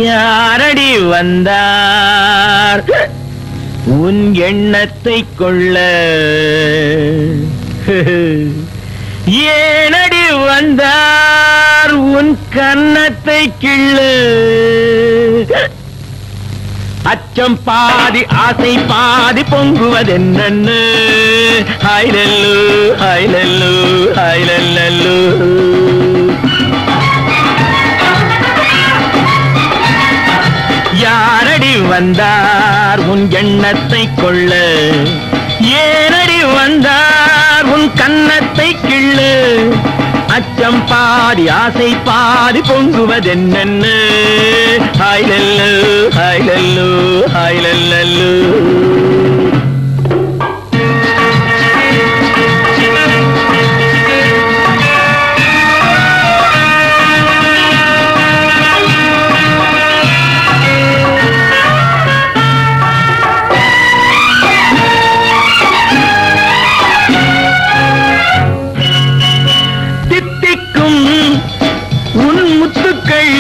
யாரடி வந்தார் உன் எண்ணத்தை கொள்ள? ஏனடி வந்தார் உன் கன்னத்தை கிள்ள? அச்சம் பாதி ஆசை பாதி பொங்குவதென்னு? ஹைலல்லு ஹைலல்லு ஹைலல்லு. யாரடி வந்தார் உன் எண்ணத்தை கொள்ள? ஏனடி வந்தார் உன் கன்னத்தை கிள்ளு? அச்சம் பாதி ஆசை பாதி பொங்குவதென்னு? ஹைலல்லு ஹைலல்லு ஹைலல்லு. உன் முத்துக்கள்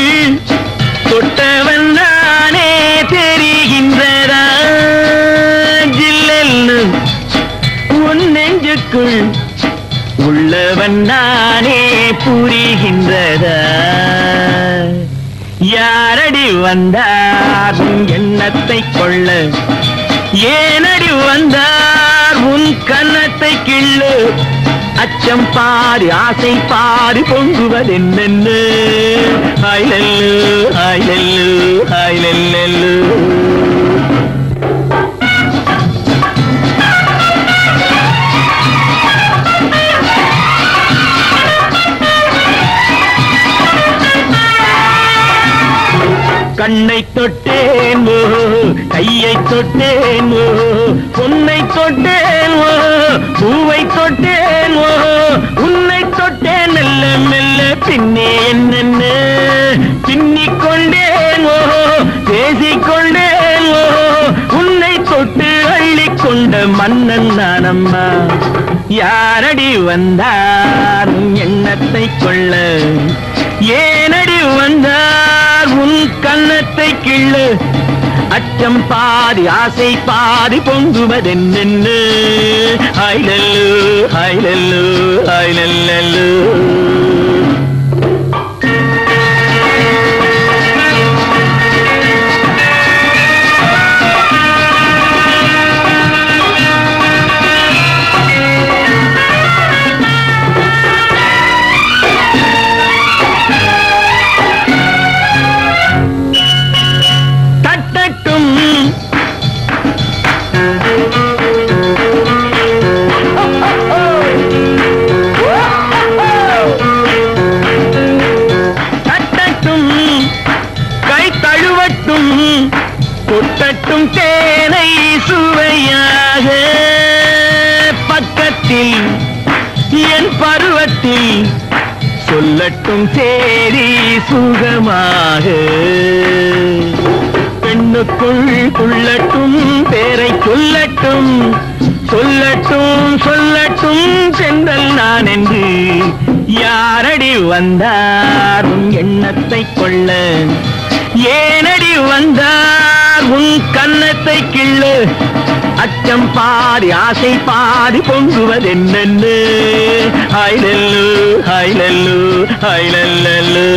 தொட்டவன் நானே தெரிகின்றதா? ஜில்லெல்லு உன் நெஞ்சுக்குள் உள்ளவன் நானே புரிகின்றதா? யாரடி வந்தார் உன் எண்ணத்தை கொள்ள? ஏனடி வந்தார் உன் கன்னத்தை கிள்ளு? அச்சம் பாதி ஆசை பாதி பொங்குவதென்னு? ஹைலல்லு ஹைலல்லு ஹைலல்லு. கண்ணை தொட்டேன் ஓ, கையை தொட்டேன் ஓ, பொன்னை தொட்டேன் ஓ, பூவை தொட்டேன் ஓ, உன்னை தொட்டேன் மெல்ல மெல்ல பின்னே என்னென்ன பின்னிக்கொண்டேன் ஓ, பேசிக்கொண்டேன் ஓ, உன்னை தொட்டு அள்ளிக்கொண்ட மன்னன் நானம்மா. யாரடி வந்தார் உன் எண்ணத்தை கொள்ள? ஏனடி வந்தார் உன் கன்னத்தை கிள்ளு? அச்சம் பாதி ஆசை பாதி பொங்குவதென்னு? ஹைலல்லு ஹைலல்லு ஹைலல்லு. கொட்டட்டும் தேனை சுவையாக பக்கத்தில் என் பருவத்தில் சொல்லட்டும் சேரி சுகமாக. பெண்ணுக்குள் கொள்ளட்டும் பேரை சொல்லட்டும் சொல்லட்டும் சொல்லட்டும் சென்றல் நான் என்று. யாரடி வந்தார் உன் எண்ணத்தை கொள்ள? ஏனடி வந்தார் உன் கன்னத்தை கிள்ளு? அச்சம் பாதி ஆசை பாதி பொங்குவதென்னு? ஹைலல்லு ஹைலல்லு ஹைலல்லு.